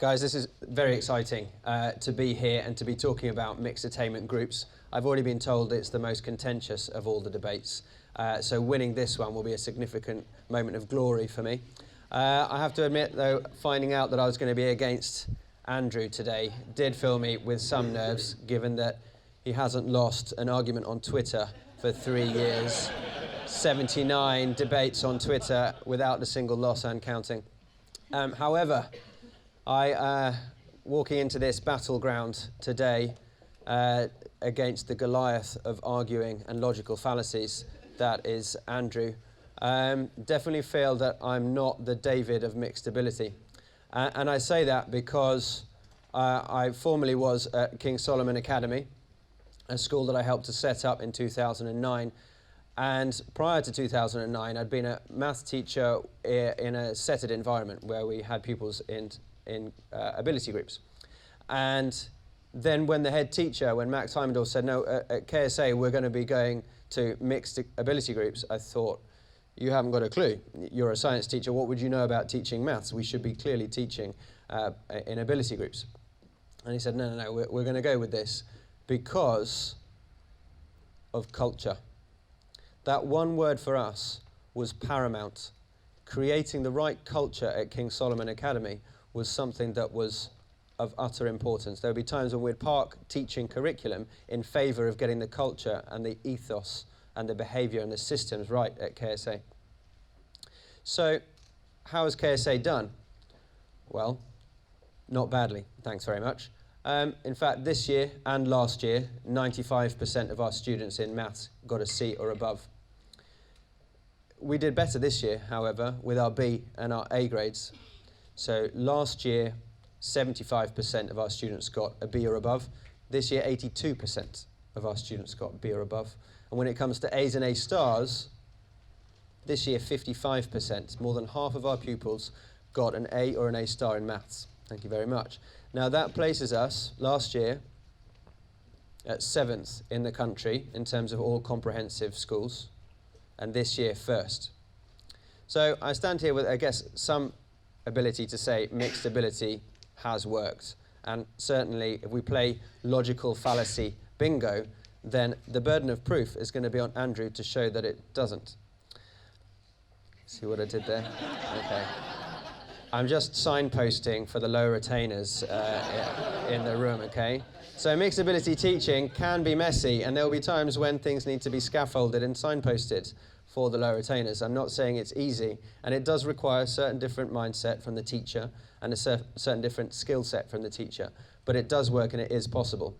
Guys, this is very exciting to be here and to be talking about mixed attainment groups. I've already been told it's the most contentious of all the debates, so winning this one will be a significant moment of glory for me. I have to admit, though, finding out that I was going to be against Andrew today did fill me with some nerves, given that he hasn't lost an argument on Twitter for 3 years, 79 debates on Twitter without a single loss and counting. However, walking into this battleground today against the Goliath of arguing and logical fallacies that is Andrew, definitely feel that I'm not the David of mixed ability. And I say that because I formerly was at King Solomon Academy, a school that I helped to set up in 2009. And prior to 2009, I'd been a maths teacher in a setted environment where we had pupils in ability groups. And then when the head teacher, when Max Heimendorf said, no, at KSA we're going to be going to mixed ability groups, I thought, you haven't got a clue. You're a science teacher. What would you know about teaching maths? We should be clearly teaching in ability groups. And he said, no, we're going to go with this because of culture. That one word for us was paramount. Creating the right culture at King Solomon Academy was something that was of utter importance. There would be times when we'd park teaching curriculum in favour of getting the culture and the ethos and the behaviour and the systems right at KSA. So, how has KSA done? Well, not badly, thanks very much. In fact, this year and last year, 95% of our students in maths got a C or above. We did better this year, however, with our B and our A grades. So last year, 75% of our students got a B or above. This year, 82% of our students got B or above. And when it comes to A's and A stars, this year, 55%, more than half of our pupils got an A or an A star in maths. Thank you very much. Now that places us, last year, at 7th in the country in terms of all comprehensive schools, and this year, 1st. So I stand here with, I guess, some ability to say mixed ability has worked. And certainly, if we play logical fallacy bingo, then the burden of proof is going to be on Andrew to show that it doesn't. See what I did there? Okay. I'm just signposting for the lower attainers in the room, okay? So mixed ability teaching can be messy, and there will be times when things need to be scaffolded and signposted for the lower attainers. I'm not saying it's easy, and it does require a certain different mindset from the teacher and a certain different skill set from the teacher, but it does work and it is possible.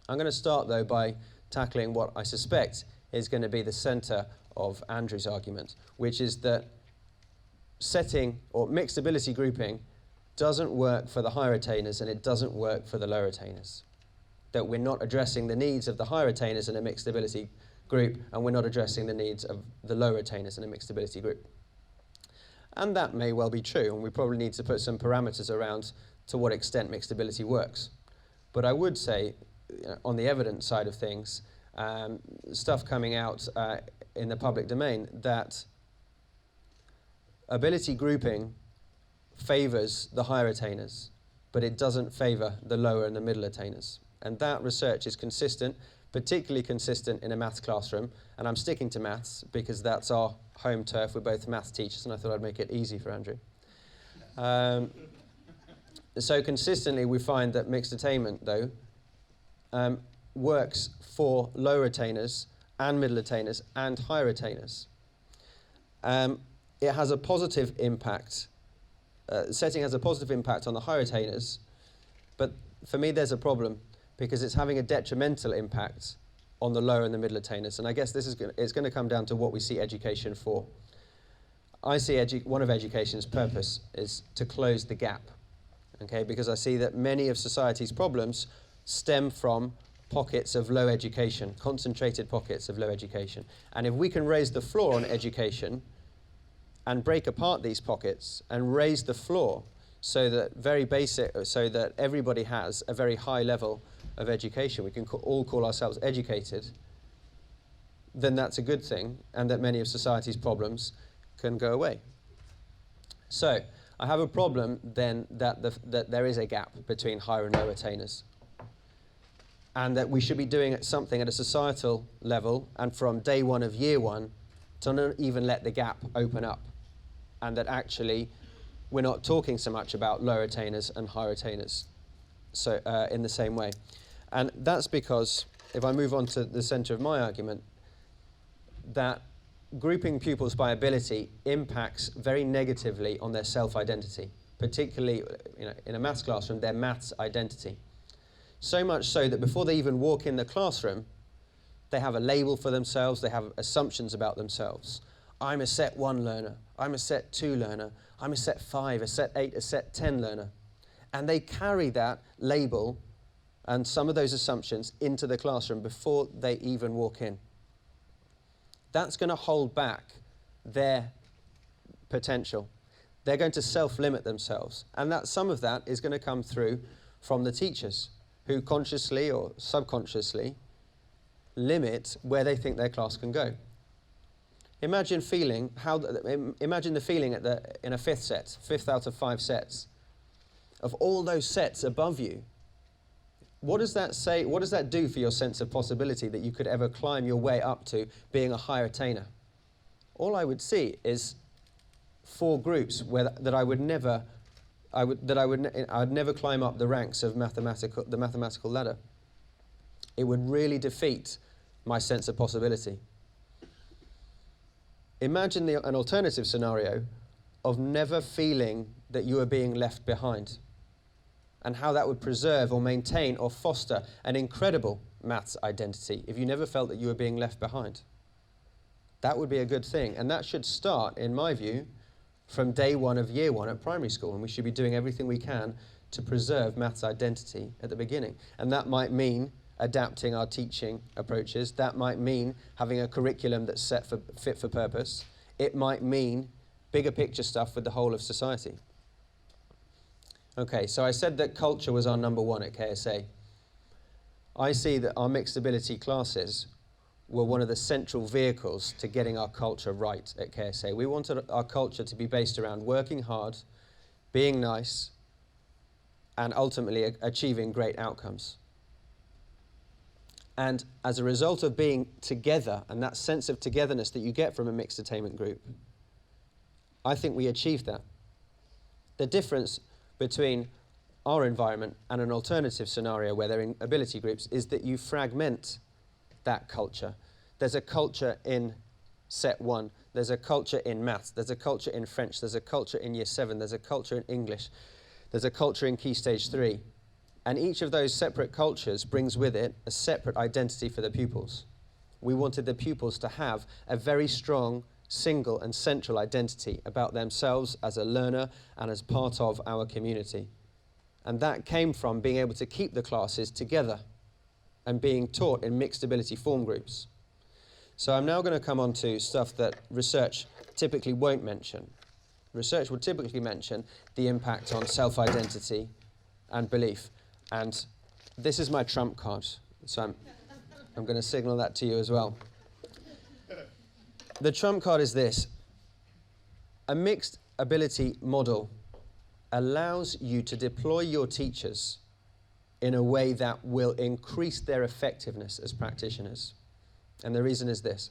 I'm going to start, though, by tackling what I suspect is going to be the centre of Andrew's argument, which is that setting or mixed ability grouping doesn't work for the higher attainers and it doesn't work for the lower attainers. That we're not addressing the needs of the higher attainers in a mixed ability group and we're not addressing the needs of the lower attainers in a mixed ability group. And that may well be true, and we probably need to put some parameters around to what extent mixed ability works. But I would say, on the evidence side of things, stuff coming out in the public domain, that ability grouping favours the higher attainers, but it doesn't favour the lower and the middle attainers. And that research is consistent, particularly consistent in a maths classroom. And I'm sticking to maths because that's our home turf. We're both maths teachers, and I thought I'd make it easy for Andrew. So consistently, we find that mixed attainment, though, works for lower attainers and middle attainers and higher attainers. It has a positive impact. Setting has a positive impact on the higher attainers, but for me there's a problem because it's having a detrimental impact on the lower and the middle attainers. And I guess this is it's going to come down to what we see education for. I see one of education's purpose is to close the gap, okay? Because I see that many of society's problems stem from pockets of low education, concentrated pockets of low education. And if we can raise the floor on education and break apart these pockets and raise the floor so that everybody has a very high level of education, we can all call ourselves educated, then that's a good thing, and that many of society's problems can go away. So I have a problem then that there is a gap between higher and low attainers, and that we should be doing something at a societal level and from day one of year one to not even let the gap open up, and that actually we're not talking so much about lower attainers and higher attainers so in the same way. And that's because, if I move on to the centre of my argument, that grouping pupils by ability impacts very negatively on their self-identity, particularly in a maths classroom, their maths identity. So much so that before they even walk in the classroom, they have a label for themselves, they have assumptions about themselves. I'm a set 1 learner, I'm a set 2 learner, I'm a set 5, a set 8, a set 10 learner. And they carry that label and some of those assumptions into the classroom before they even walk in. That's going to hold back their potential. They're going to self-limit themselves. And that some of that is going to come through from the teachers, who consciously or subconsciously limit where they think their class can go. Imagine the feeling in a fifth out of 5 sets, of all those sets above you. What does that say? What does that do for your sense of possibility that you could ever climb your way up to being a higher attainer? All I would see is 4 groups that I would never climb up the ranks of the mathematical ladder. It would really defeat my sense of possibility. Imagine an alternative scenario of never feeling that you are being left behind, and how that would preserve or maintain or foster an incredible maths identity if you never felt that you were being left behind. That would be a good thing, and that should start, in my view, from day 1 of year 1 at primary school, and we should be doing everything we can to preserve maths identity at the beginning. And that might mean adapting our teaching approaches. That might mean having a curriculum that's fit for purpose. It might mean bigger picture stuff with the whole of society. Okay, so I said that culture was our number 1 at KSA. I see that our mixed ability classes were one of the central vehicles to getting our culture right at KSA. We wanted our culture to be based around working hard, being nice, and ultimately achieving great outcomes. And as a result of being together and that sense of togetherness that you get from a mixed attainment group, I think we achieved that. The difference between our environment and an alternative scenario where they're in ability groups is that you fragment that culture. There's a culture in set 1, there's a culture in maths, there's a culture in French, there's a culture in year 7, there's a culture in English, there's a culture in Key Stage 3. And each of those separate cultures brings with it a separate identity for the pupils. We wanted the pupils to have a very strong, single and central identity about themselves as a learner and as part of our community. And that came from being able to keep the classes together and being taught in mixed ability form groups. So I'm now going to come on to stuff that research typically won't mention. Research will typically mention the impact on self-identity and belief. And this is my trump card, so I'm going to signal that to you as well. The trump card is this. A mixed ability model allows you to deploy your teachers in a way that will increase their effectiveness as practitioners. And the reason is this.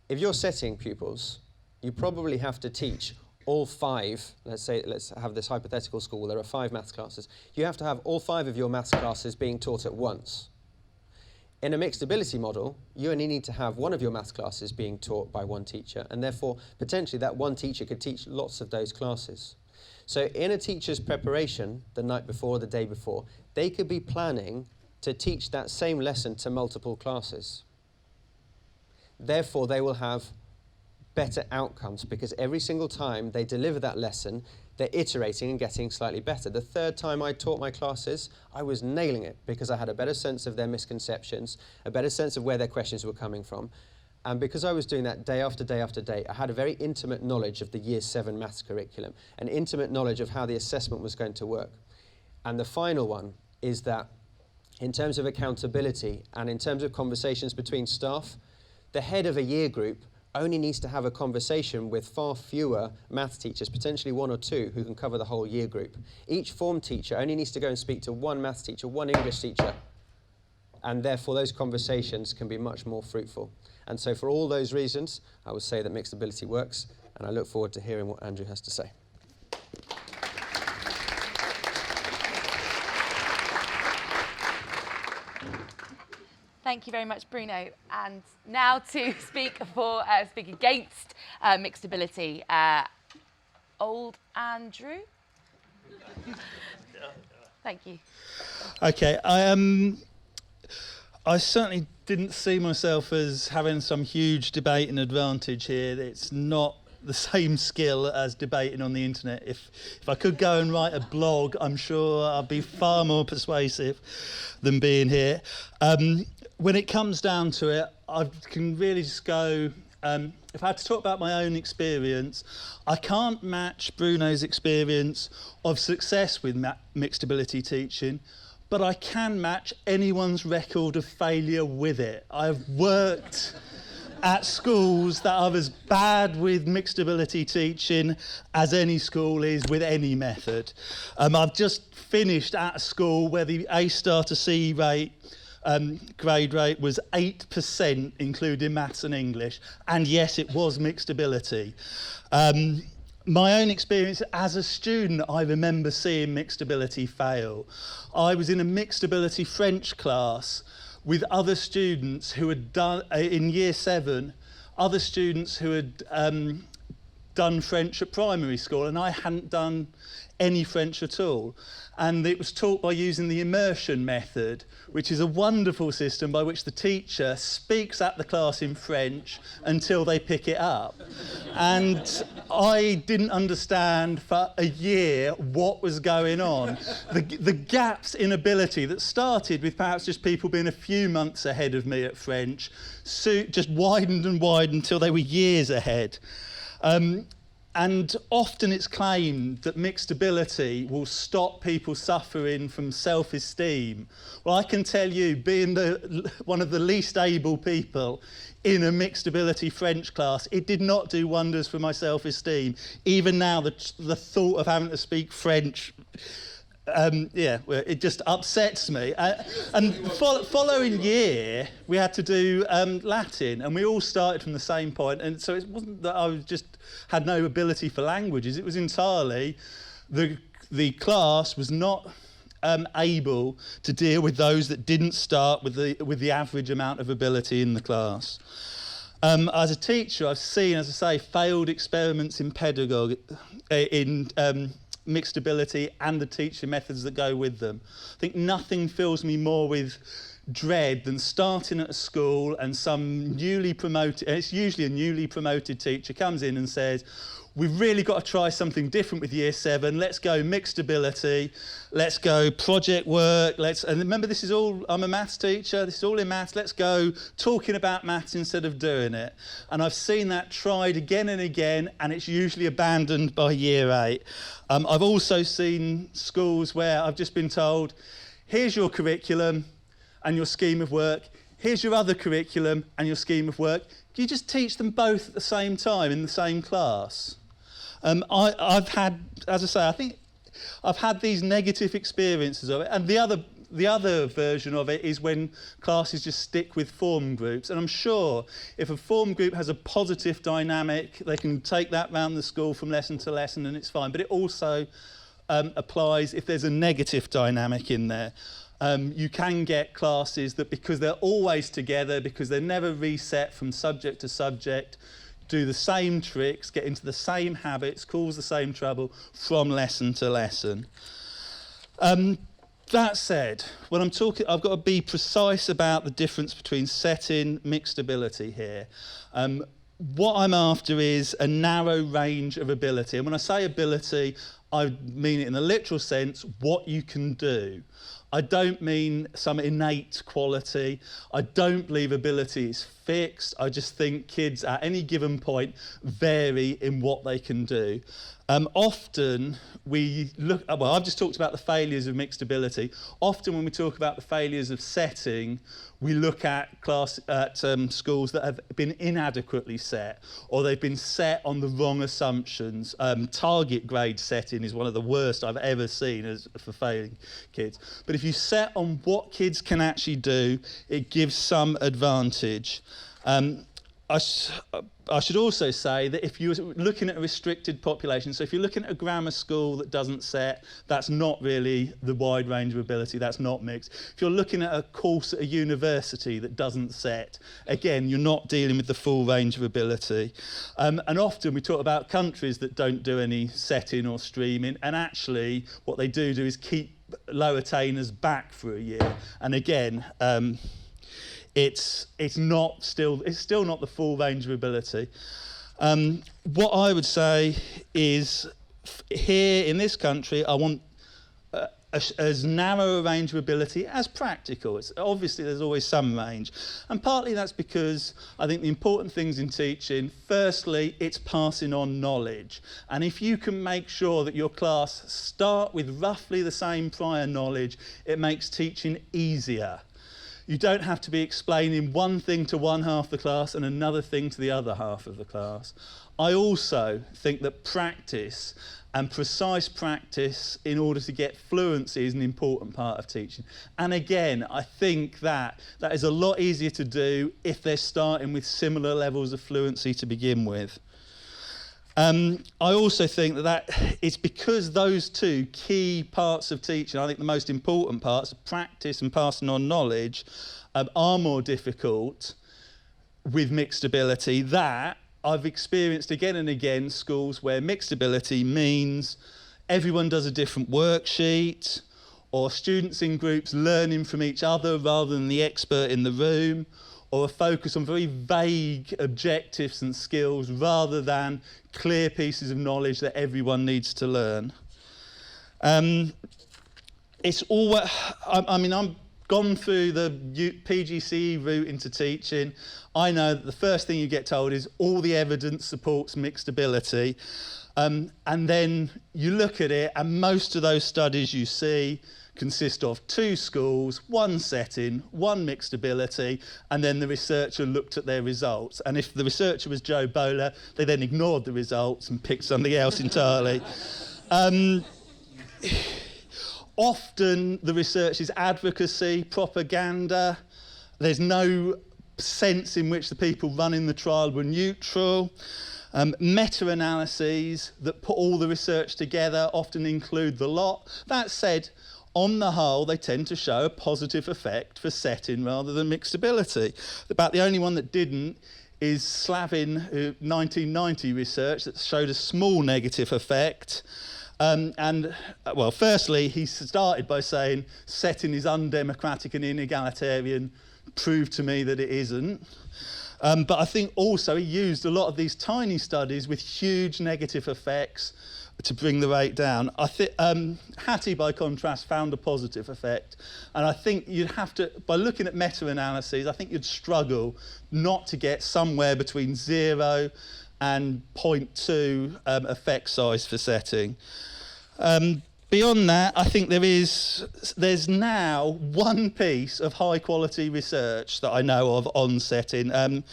If you're setting pupils, you probably have to teach all 5, let's have this hypothetical school, there are 5 maths classes. You have to have all 5 of your maths classes being taught at once. In a mixed ability model, you only need to have one of your maths classes being taught by one teacher, and therefore, potentially, that one teacher could teach lots of those classes. So in a teacher's preparation, the night before, the day before, they could be planning to teach that same lesson to multiple classes. Therefore, they will have better outcomes because every single time they deliver that lesson, they're iterating and getting slightly better. The 3rd time I taught my classes, I was nailing it because I had a better sense of their misconceptions, a better sense of where their questions were coming from. And because I was doing that day after day after day, I had a very intimate knowledge of the Year 7 maths curriculum, an intimate knowledge of how the assessment was going to work. And the final one is that in terms of accountability and in terms of conversations between staff, the head of a year group only needs to have a conversation with far fewer maths teachers, potentially 1 or 2, who can cover the whole year group. Each form teacher only needs to go and speak to 1 maths teacher, 1 English teacher, and therefore those conversations can be much more fruitful. And so for all those reasons, I would say that mixed ability works, and I look forward to hearing what Andrew has to say. Thank you very much, Bruno. And now to speak against mixed ability, old Andrew. Thank you. Okay, I certainly didn't see myself as having some huge debating advantage here. It's not the same skill as debating on the internet. If I could go and write a blog, I'm sure I'd be far more persuasive than being here. When it comes down to it, I can really just go, if I had to talk about my own experience, I can't match Bruno's experience of success with mixed ability teaching, but I can match anyone's record of failure with it. I've worked at schools that are as bad with mixed ability teaching as any school is with any method. I've just finished at a school where the A star to C rate grade rate was 8%, including maths and English, and yes, it was mixed ability. My own experience as a student, I remember seeing mixed ability fail. I was in a mixed ability French class with other students who had done, in year 7, other students who had done French at primary school, and I hadn't done any French at all. And it was taught by using the immersion method, which is a wonderful system by which the teacher speaks at the class in French until they pick it up. And I didn't understand for a year what was going on. The gaps in ability that started with perhaps just people being a few months ahead of me at French just widened and widened until they were years ahead. And often it's claimed that mixed ability will stop people suffering from self-esteem. Well, I can tell you, being one of the least able people in a mixed ability French class, it did not do wonders for my self-esteem. Even now, the thought of having to speak French, it just upsets me. And following year, we had to do Latin, and we all started from the same point. And so it wasn't that I was just had no ability for languages. It was entirely the class was not able to deal with those that didn't start with the average amount of ability in the class. As a teacher, I've seen, as I say, failed experiments in pedagogy, mixed ability and the teaching methods that go with them. I think nothing fills me more with dread than starting at a school and some newly promoted, and it's usually a newly promoted teacher, comes in and says, we've really got to try something different with year 7, let's go mixed ability, let's go project work, and remember this is all, I'm a maths teacher, this is all in maths, let's go talking about maths instead of doing it. And I've seen that tried again and again, and it's usually abandoned by year 8. I've also seen schools where I've just been told, here's your curriculum and your scheme of work, here's your other curriculum and your scheme of work. Can you just teach them both at the same time in the same class? I've had, as I say, I think I've had these negative experiences of it, and the other version of it is when classes just stick with form groups. And I'm sure if a form group has a positive dynamic, they can take that round the school from lesson to lesson and it's fine. But it also applies if there's a negative dynamic in there. You can get classes that, because they're always together, because they're never reset from subject to subject, do the same tricks, get into the same habits, cause the same trouble from lesson to lesson. That said, when I'm talking, I've got to be precise about the difference between setting mixed ability here. What I'm after is a narrow range of ability. And when I say ability, I mean it in a literal sense, what you can do. I don't mean some innate quality. I don't believe ability is fixed. I just think kids at any given point vary in what they can do. Often we look, well, I've just talked about the failures of mixed ability. Often when we talk about the failures of setting, we look at schools that have been inadequately set, or they've been set on the wrong assumptions. Target grade setting is one of the worst I've ever seen for failing kids. But if you set on what kids can actually do, it gives some advantage. I should also say that if you're looking at a restricted population, so if you're looking at a grammar school that doesn't set, that's not really the wide range of ability, that's not mixed. If you're looking at a course at a university that doesn't set, again, you're not dealing with the full range of ability. And often we talk about countries that don't do any setting or streaming, and actually what they do is keep low attainers back for a year. And again, it's still not the full range of ability. What I would say is, here in this country, I want as narrow a range of ability as practical. Obviously, there's always some range. And partly that's because I think the important things in teaching, firstly, it's passing on knowledge. And if you can make sure that your class start with roughly the same prior knowledge, it makes teaching easier. You don't have to be explaining one thing to one half of the class and another thing to the other half of the class. I also think that practice and precise practice in order to get fluency is an important part of teaching. And again, I think that is a lot easier to do if they're starting with similar levels of fluency to begin with. I also think that it's because those two key parts of teaching, I think the most important parts, practice and passing on knowledge, are more difficult with mixed ability, that I've experienced again and again schools where mixed ability means everyone does a different worksheet, or students in groups learning from each other rather than the expert in the room, or a focus on very vague objectives and skills rather than clear pieces of knowledge that everyone needs to learn. It's always, I'm gone through the PGCE route into teaching. I know that the first thing you get told is all the evidence supports mixed ability. And then you look at it, and most of those studies you see consist of 2 schools, 1 setting, 1 mixed ability, and then the researcher looked at their results. And if the researcher was Joe Bowler, they then ignored the results and picked something else entirely. Often the research is advocacy, propaganda. There's no sense in which the people running the trial were neutral. Meta-analyses that put all the research together often include the lot. That said, on the whole, they tend to show a positive effect for setting rather than mixed ability. About the only one that didn't is Slavin, 1990 research that showed a small negative effect. Well, firstly, he started by saying setting is undemocratic and inegalitarian. Proved to me that it isn't. But I think also he used a lot of these tiny studies with huge negative effects to bring the rate down. I think Hattie, by contrast, found a positive effect. And I think you'd have to, by looking at meta-analyses, I think you'd struggle not to get somewhere between 0 and 0.2 effect size for setting. Beyond that, I think there's now 1 piece of high quality research that I know of on setting. I'd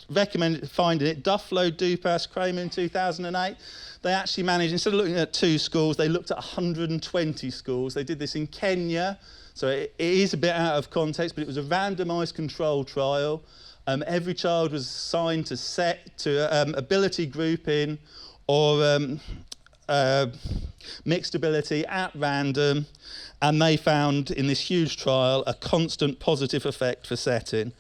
recommend finding it. Dufflo, Dupas, Kramer in 2008. They actually managed, instead of looking at 2 schools, they looked at 120 schools. They did this in Kenya, so it is a bit out of context, but it was a randomised control trial. Every child was assigned to ability grouping or mixed ability at random, and they found in this huge trial a constant positive effect for setting.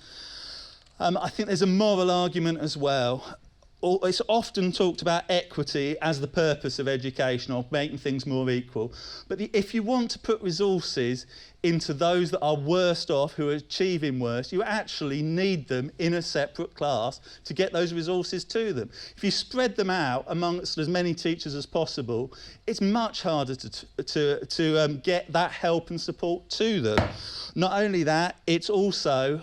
I think there's a moral argument as well. It's often talked about equity as the purpose of education, or making things more equal. But if you want to put resources into those that are worst off, who are achieving worse, you actually need them in a separate class to get those resources to them. If you spread them out amongst as many teachers as possible, it's much harder to get that help and support to them. Not only that, it's also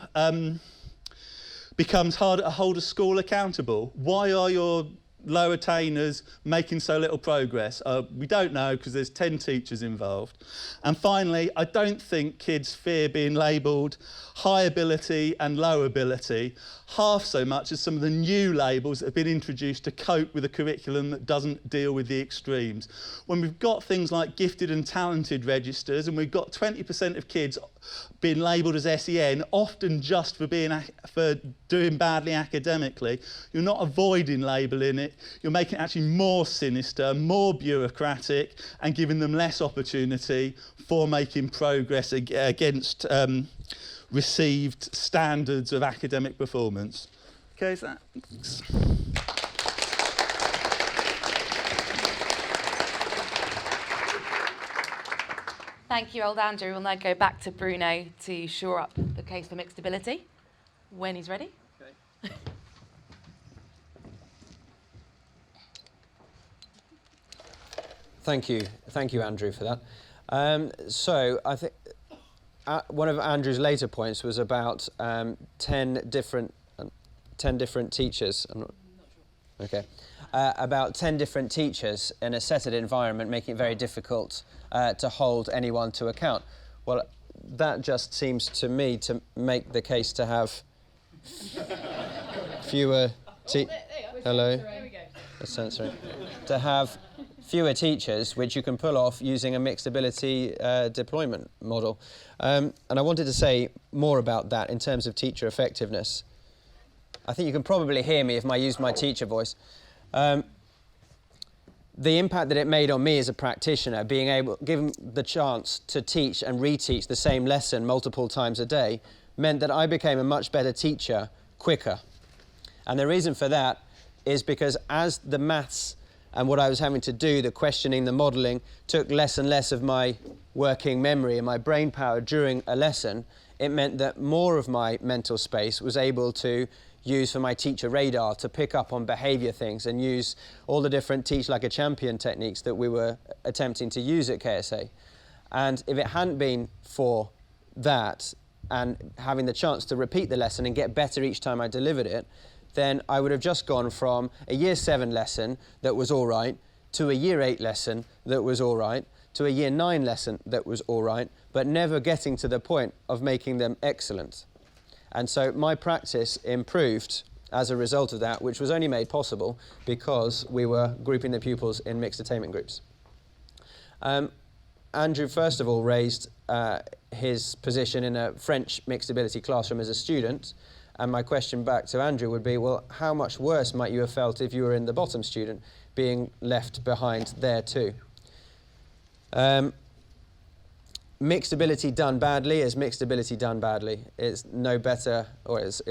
becomes harder to hold a school accountable. Why are your low attainers making so little progress? We don't know, because there's 10 teachers involved. And finally, I don't think kids fear being labelled high ability and low ability half so much as some of the new labels that have been introduced to cope with a curriculum that doesn't deal with the extremes. When we've got things like gifted and talented registers, and we've got 20% of kids being labelled as SEN, often just for doing badly academically, you're not avoiding labelling it, you're making it actually more sinister, more bureaucratic, and giving them less opportunity for making progress against received standards of academic performance. Okay, so thanks. Thank you, old Andrew. We'll now go back to Bruno to shore up the case for mixed ability when he's ready. Okay. Thank you, Andrew, for that. So I think one of Andrew's later points was about 10 different teachers. I'm not sure. Okay. About 10 different teachers in a settled environment, making it very difficult to hold anyone to account. Well, that just seems to me to make the case to have fewer Hello. There we go. That's censoring. To have fewer teachers, which you can pull off using a mixed ability deployment model. And I wanted to say more about that in terms of teacher effectiveness. I think you can probably hear me if I use my teacher voice. The impact that it made on me as a practitioner, being able, given the chance to teach and reteach the same lesson multiple times a day, meant that I became a much better teacher quicker. And the reason for that is because as the maths and what I was having to do, the questioning, the modelling, took less and less of my working memory and my brain power during a lesson, it meant that more of my mental space was able to use for my teacher radar to pick up on behaviour things and use all the different teach like a champion techniques that we were attempting to use at KSA. And if it hadn't been for that and having the chance to repeat the lesson and get better each time I delivered it, then I would have just gone from a year 7 lesson that was all right to a year 8 lesson that was all right to a year 9 lesson that was all right, but never getting to the point of making them excellent. And so my practice improved as a result of that, which was only made possible because we were grouping the pupils in mixed attainment groups. Andrew, first of all, raised his position in a French mixed ability classroom as a student. And my question back to Andrew would be, well, how much worse might you have felt if you were in the bottom student being left behind there too? Mixed ability done badly is mixed ability done badly. It's no better, or it's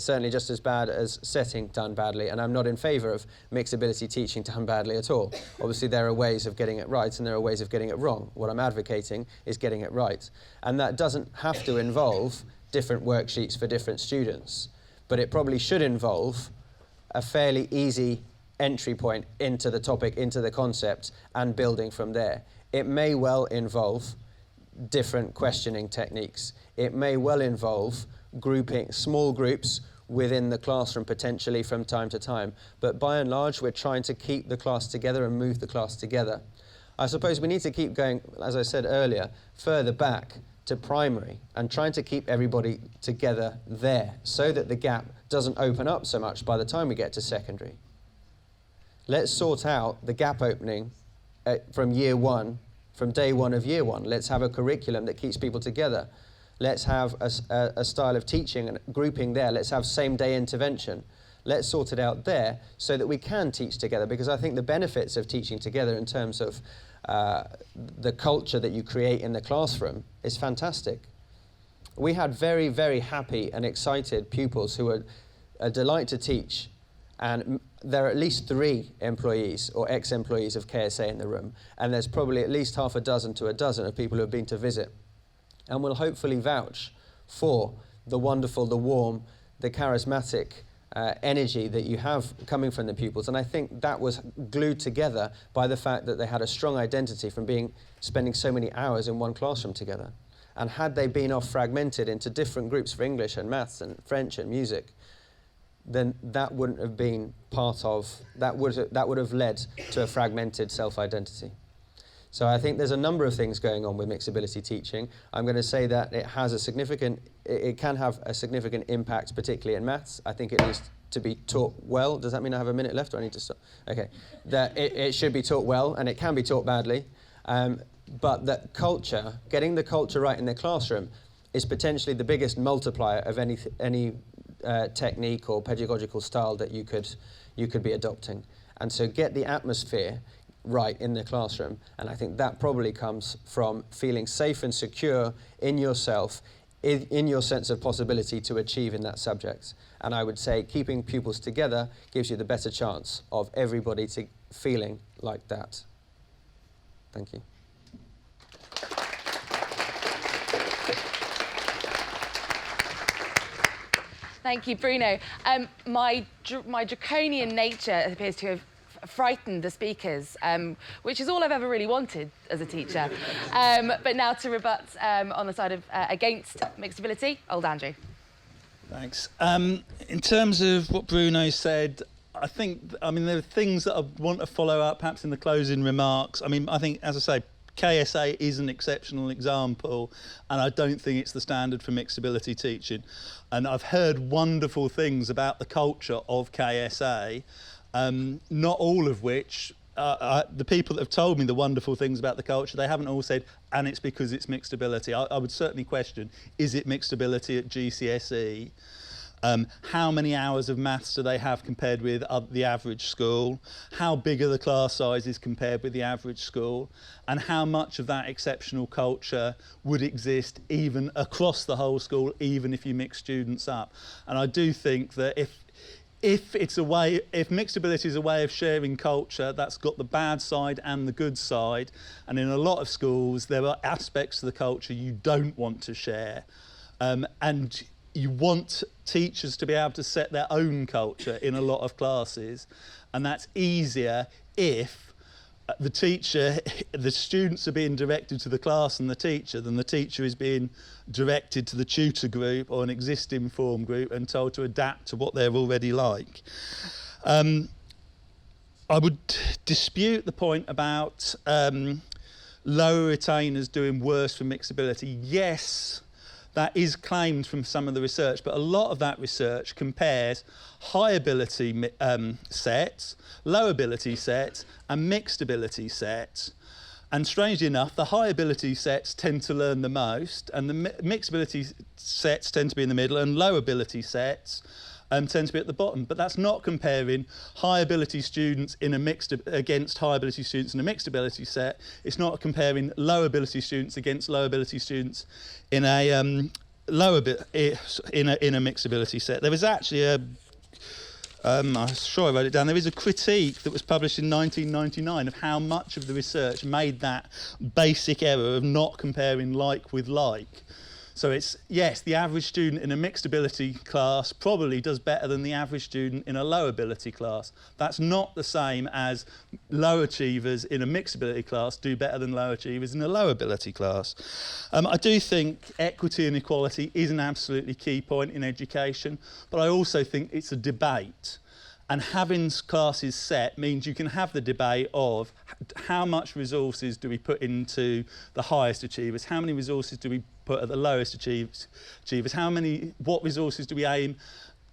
certainly just as bad as setting done badly, and I'm not in favour of mixed ability teaching done badly at all. Obviously there are ways of getting it right and there are ways of getting it wrong. What I'm advocating is getting it right. And that doesn't have to involve different worksheets for different students, but it probably should involve a fairly easy entry point into the topic, into the concept, and building from there. It may well involve different questioning techniques. It may well involve grouping small groups within the classroom potentially from time to time, but by and large we're trying to keep the class together and move the class together. I suppose we need to keep going, as I said earlier, further back to primary and trying to keep everybody together there so that the gap doesn't open up so much by the time we get to secondary. Let's sort out the gap opening from year 1, from day 1 of year 1. Let's have a curriculum that keeps people together. Let's have a style of teaching and grouping there. Let's have same-day intervention. Let's sort it out there so that we can teach together, because I think the benefits of teaching together in terms of the culture that you create in the classroom is fantastic. We had very, very happy and excited pupils who were a delight to teach, and there are at least 3 employees or ex-employees of KSA in the room, and there's probably at least half a dozen to a dozen of people who have been to visit, and will hopefully vouch for the wonderful, the warm, the charismatic energy that you have coming from the pupils. And I think that was glued together by the fact that they had a strong identity from spending so many hours in one classroom together. And had they been off fragmented into different groups for English and maths and French and music, then that wouldn't have been part of, that would have led to a fragmented self-identity. So I think there's a number of things going on with mixed ability teaching. I'm going to say that it can have a significant impact, particularly in maths. I think it needs to be taught well. Does that mean I have a minute left, or I need to stop? Okay. That it should be taught well, and it can be taught badly. But that culture, getting the culture right in the classroom, is potentially the biggest multiplier of any technique or pedagogical style that you could be adopting. And so get the atmosphere right in the classroom, and I think that probably comes from feeling safe and secure in yourself, in your sense of possibility to achieve in that subject. And I would say keeping pupils together gives you the better chance of everybody feeling like that. Thank you. Thank you, Bruno. My draconian nature appears to have frightened the speakers, which is all I've ever really wanted as a teacher. But now to rebut on the side of against mixed ability, old Andrew. Thanks. In terms of what Bruno said, I mean, there are things that I want to follow up, perhaps in the closing remarks. I mean, I think, as I say, KSA is an exceptional example, and I don't think it's the standard for mixed ability teaching. And I've heard wonderful things about the culture of KSA, not all of which, the people that have told me the wonderful things about the culture, they haven't all said, and it's because it's mixed ability. I would certainly question, is it mixed ability at GCSE? How many hours of maths do they have compared with the average school? How big are the class sizes compared with the average school? And how much of that exceptional culture would exist even across the whole school, even if you mix students up? And I do think that if mixed ability is a way of sharing culture, that's got the bad side and the good side. And in a lot of schools, there are aspects of the culture you don't want to share. And you want teachers to be able to set their own culture in a lot of classes, and that's easier if the students are being directed to the class and the teacher than the teacher is being directed to the tutor group or an existing form group and told to adapt to what they're already like. I would dispute the point about lower retainers doing worse for mixed ability. Yes, that is claimed from some of the research, but a lot of that research compares high ability sets, low ability sets, and mixed ability sets. And strangely enough, the high ability sets tend to learn the most, and the mixed ability sets tend to be in the middle, and low ability sets tend to be at the bottom. But that's not comparing high ability students against high ability students in a mixed ability set. It's not comparing low ability students against low ability students in a in a mixed ability set. There was actually I'm sure I wrote it down. There is a critique that was published in 1999 of how much of the research made that basic error of not comparing like with like. So it's, yes, the average student in a mixed ability class probably does better than the average student in a low ability class. That's not the same as low achievers in a mixed ability class do better than low achievers in a low ability class. I do think equity and equality is an absolutely key point in education, but I also think it's a debate. And having classes set means you can have the debate of how much resources do we put into the highest achievers, how many resources do we put at the lowest achievers, what resources do we aim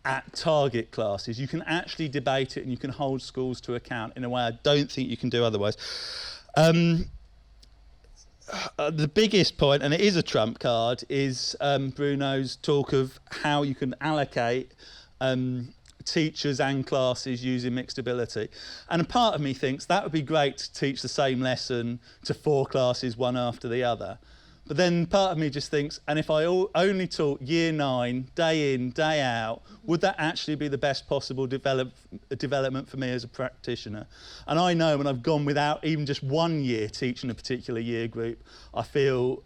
at target classes. You can actually debate it and you can hold schools to account in a way I don't think you can do otherwise. The biggest point, and it is a trump card, is Bruno's talk of how you can allocate teachers and classes using mixed ability. And a part of me thinks that would be great to teach the same lesson to 4 classes, one after the other. But then part of me just thinks, and if I only taught year 9, day in, day out, would that actually be the best possible development for me as a practitioner? And I know when I've gone without even just 1 year teaching a particular year group, I feel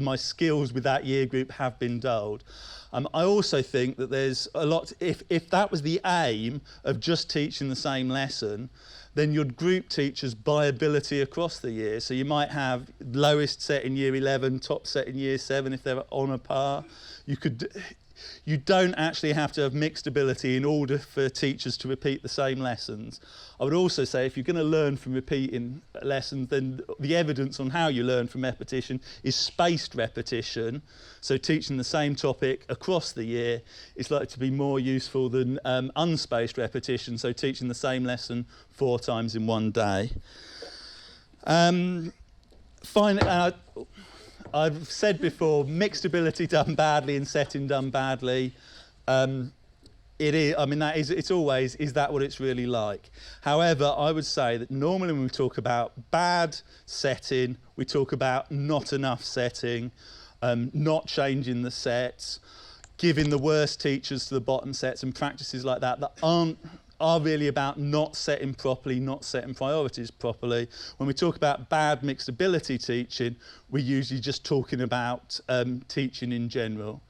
my skills with that year group have been dulled. I also think that there's a lot, if that was the aim of just teaching the same lesson, then you'd group teachers by ability across the year. So you might have lowest set in year 11, top set in year 7 if they're on a par. You could you don't actually have to have mixed ability in order for teachers to repeat the same lessons. I would also say if you're going to learn from repeating lessons, then the evidence on how you learn from repetition is spaced repetition. So teaching the same topic across the year is likely to be more useful than unspaced repetition, so teaching the same lesson 4 times in one day. Finally, I've said before, mixed ability done badly and setting done badly. It is. I mean, it's always, is that what it's really like? However, I would say that normally when we talk about bad setting, we talk about not enough setting, not changing the sets, giving the worst teachers to the bottom sets, and practices like that are really about not setting properly, not setting priorities properly. When we talk about bad mixed ability teaching, we're usually just talking about teaching in general.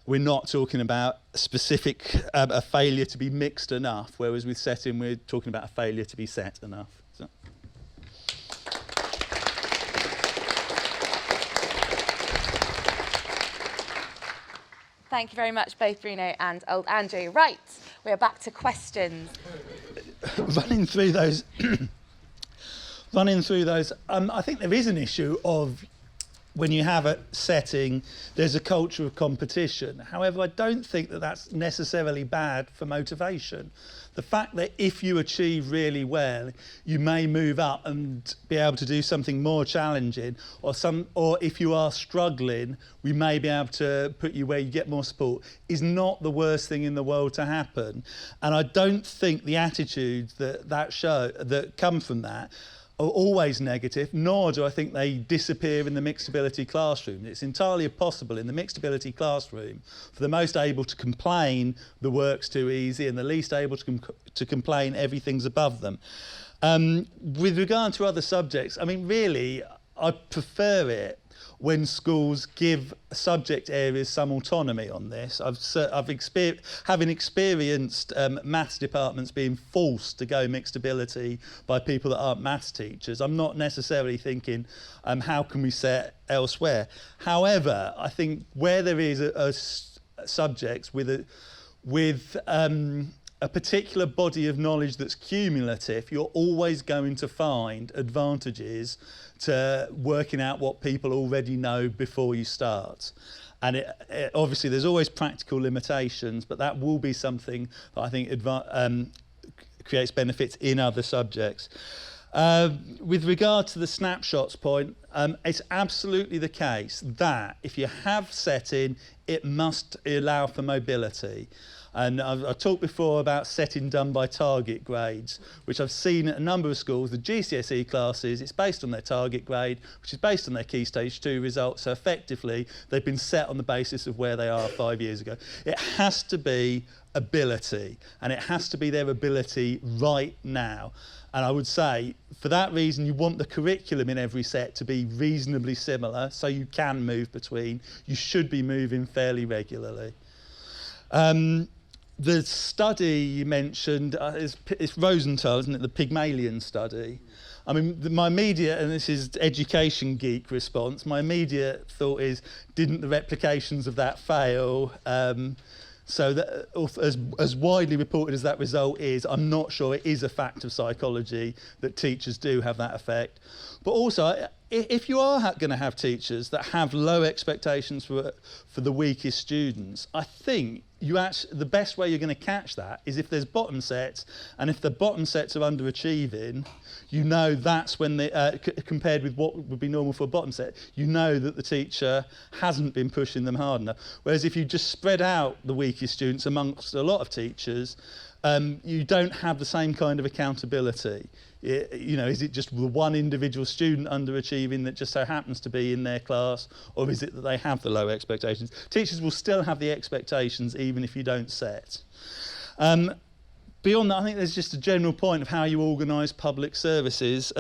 We're not talking about a failure to be mixed enough, whereas with setting, we're talking about a failure to be set enough. So. Thank you very much, both Bruno and old Andrew. Right, we are back to questions. Running through those, I think there is an issue of when you have a setting, there's a culture of competition. However, I don't think that that's necessarily bad for motivation. The fact that if you achieve really well, you may move up and be able to do something more challenging, or if you are struggling, we may be able to put you where you get more support, is not the worst thing in the world to happen. And I don't think the attitudes that come from that are always negative, nor do I think they disappear in the mixed ability classroom. It's entirely possible in the mixed ability classroom for the most able to complain the work's too easy and the least able to complain everything's above them. With regard to other subjects, I mean, really, I prefer it when schools give subject areas some autonomy on this. Having experienced maths departments being forced to go mixed ability by people that aren't maths teachers, I'm not necessarily thinking, how can we set elsewhere? However, I think where there is a subjects with a particular body of knowledge that's cumulative, you're always going to find advantages to working out what people already know before you start. And obviously there's always practical limitations, but that will be something that I think creates benefits in other subjects. With regard to the snapshots point, it's absolutely the case that if you have setting, it must allow for mobility. And I've talked before about setting done by target grades, which I've seen at a number of schools. The GCSE classes, it's based on their target grade, which is based on their Key Stage 2 results. So effectively, they've been set on the basis of where they are 5 years ago. It has to be ability, and it has to be their ability right now. And I would say, for that reason, you want the curriculum in every set to be reasonably similar, so you can move between. You should be moving fairly regularly. The study you mentioned is Rosenthal, isn't it? The Pygmalion study. I mean, my immediate, and this is education geek response, my immediate thought is, didn't the replications of that fail? So that, as widely reported as that result is, I'm not sure it is a fact of psychology that teachers do have that effect. But also, if you are going to have teachers that have low expectations for the weakest students, I think the best way you're going to catch that is if there's bottom sets, and if the bottom sets are underachieving, you know that's when compared with what would be normal for a bottom set, you know that the teacher hasn't been pushing them hard enough. Whereas if you just spread out the weakest students amongst a lot of teachers, you don't have the same kind of accountability. Is it just the one individual student underachieving that just so happens to be in their class, or is it that they have the low expectations? Teachers will still have the expectations even if you don't set. Beyond that, I think there's just a general point of how you organise public services.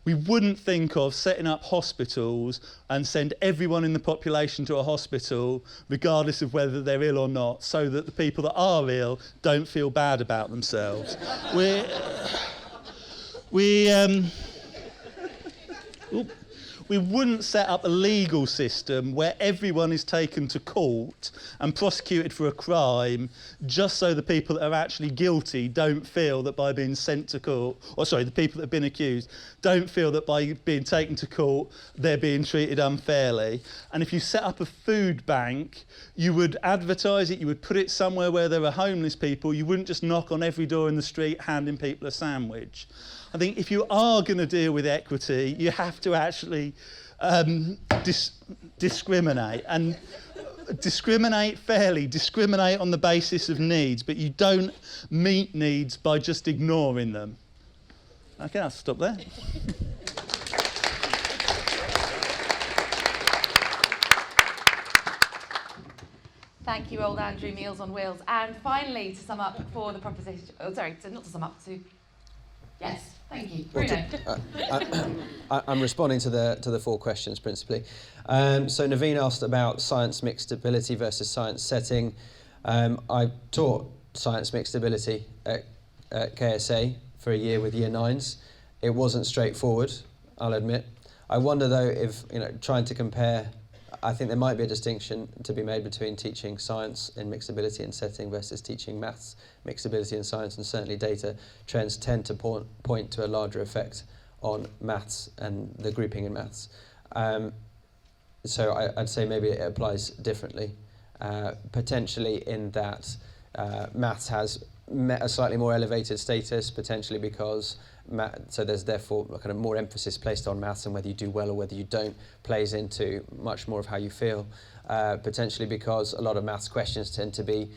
We wouldn't think of setting up hospitals and send everyone in the population to a hospital, regardless of whether they're ill or not, so that the people that are ill don't feel bad about themselves. We We wouldn't set up a legal system where everyone is taken to court and prosecuted for a crime just so the people that are actually guilty don't feel that by being sent to court, or sorry, the people that have been accused don't feel that by being taken to court they're being treated unfairly. And if you set up a food bank, you would advertise it, you would put it somewhere where there are homeless people, you wouldn't just knock on every door in the street handing people a sandwich. I think if you are going to deal with equity, you have to actually discriminate, and discriminate fairly, discriminate on the basis of needs, but you don't meet needs by just ignoring them. Okay, I'll stop there. Thank you, old Andrew, Meals on Wheels. And finally, to sum up for the proposition, not to sum up, yes, thank you, Bruno. I'm responding to the four questions principally. So Naveen asked about science mixed ability versus science setting. I taught science mixed ability at KSA for a year with year 9s. It wasn't straightforward, I'll admit. I wonder though if, trying to compare, I think there might be a distinction to be made between teaching science in mixed ability and setting versus teaching maths, mixed ability and science, and certainly data trends tend to point to a larger effect on maths and the grouping in maths. So I'd say maybe it applies differently, potentially in that maths has a slightly more elevated status, potentially because so there's therefore kind of more emphasis placed on maths, and whether you do well or whether you don't plays into much more of how you feel. Potentially because a lot of maths questions tend to be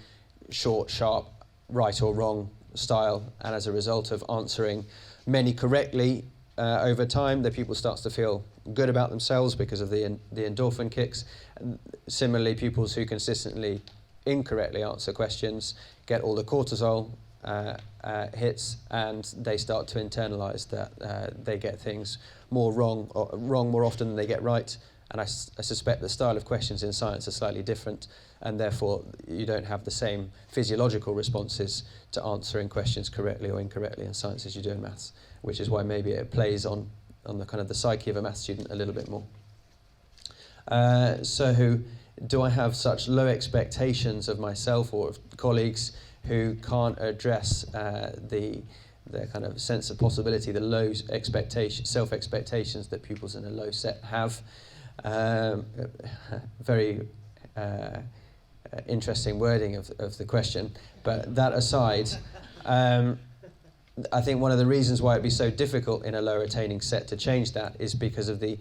short, sharp, right or wrong style, and as a result of answering many correctly over time, the pupil starts to feel good about themselves because of the endorphin kicks. And similarly, pupils who consistently incorrectly answer questions get all the cortisol hits, and they start to internalize that they get things more wrong more often than they get right. And I suspect the style of questions in science are slightly different, and therefore you don't have the same physiological responses to answering questions correctly or incorrectly in science as you do in maths, which is why maybe it plays on the kind of the psyche of a maths student a little bit more. So do I have such low expectations of myself or of colleagues who can't address the kind of sense of possibility, the low self-expectations that pupils in a low set have? Very interesting wording of the question, but that aside, I think one of the reasons why it'd be so difficult in a low retaining set to change that is because of the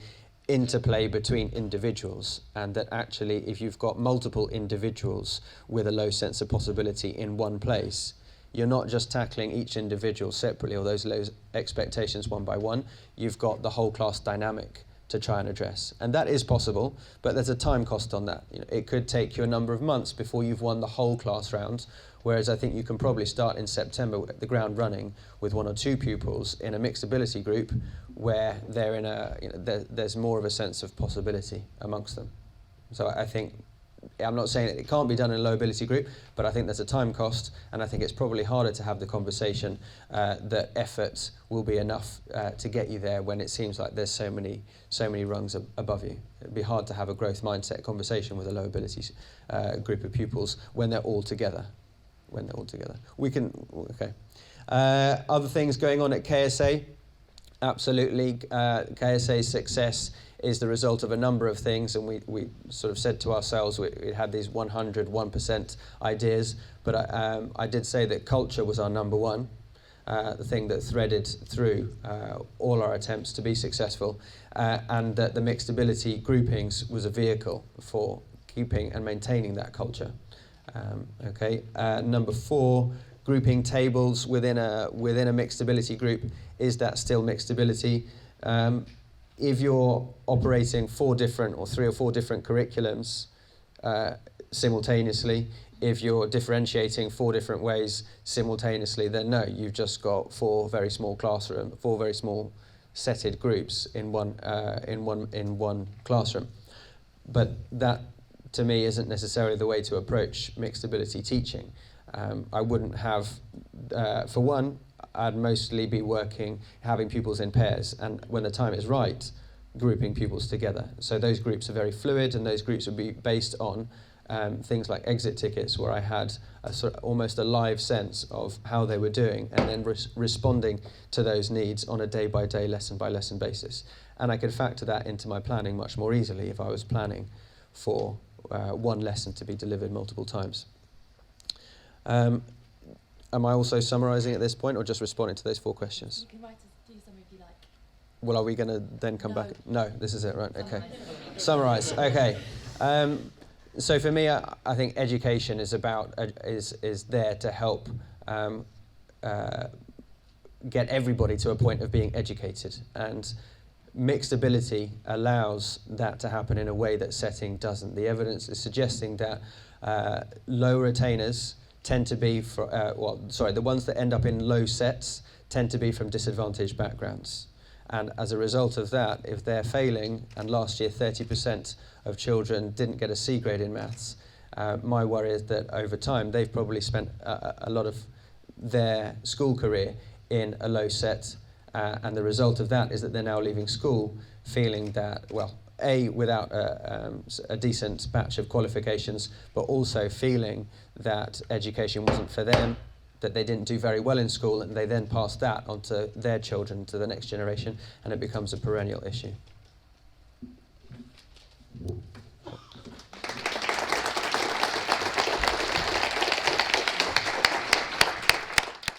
interplay between individuals, and that actually if you've got multiple individuals with a low sense of possibility in one place, you're not just tackling each individual separately or those low expectations one by one, you've got the whole class dynamic to try and address. And that is possible, but there's a time cost on that. It could take you a number of months before you've won the whole class round, whereas I think you can probably start in September at the ground running with 1 or 2 pupils in a mixed ability group where they're in there's more of a sense of possibility amongst them. So I think, I'm not saying that it can't be done in a low ability group, but I think there's a time cost, and I think it's probably harder to have the conversation that effort will be enough to get you there when it seems like there's so many rungs above you. It'd be hard to have a growth mindset conversation with a low ability group of pupils when they're all together. We can, okay. Other things going on at KSA, absolutely. KSA's success is the result of a number of things, and we sort of said to ourselves we had these 101% ideas, but I did say that culture was our number one, the thing that threaded through all our attempts to be successful, and that the mixed ability groupings was a vehicle for keeping and maintaining that culture. Number 4, grouping tables within a mixed ability group. Is that still mixed ability? If you're operating 3 or 4 different curriculums simultaneously, if you're differentiating 4 different ways simultaneously, then no, you've just got 4 very small classrooms, 4 very small setted groups in one classroom. But that, to me, isn't necessarily the way to approach mixed ability teaching. I wouldn't have, for one, I'd mostly be having pupils in pairs, and when the time is right, grouping pupils together. So those groups are very fluid, and those groups would be based on things like exit tickets, where I had a sort of almost a live sense of how they were doing, and then responding to those needs on a day-by-day, lesson-by-lesson basis. And I could factor that into my planning much more easily if I was planning for one lesson to be delivered multiple times. Am I also summarising at this point, or just responding to those 4 questions? You can write do summary if you like. Well, are we going to then come back? No, this is it, right? Okay. Summarise. Summarise. Okay. So for me, I think education is about is there to help get everybody to a point of being educated, and mixed ability allows that to happen in a way that setting doesn't. The evidence is suggesting that low retainers tend to be the ones that end up in low sets tend to be from disadvantaged backgrounds. And as a result of that, if they're failing, and last year 30% of children didn't get a C grade in maths, my worry is that over time they've probably spent a lot of their school career in a low set, and the result of that is that they're now leaving school feeling that, well, A, without a decent batch of qualifications, but also feeling that education wasn't for them, that they didn't do very well in school, and they then pass that on to their children, to the next generation, and it becomes a perennial issue.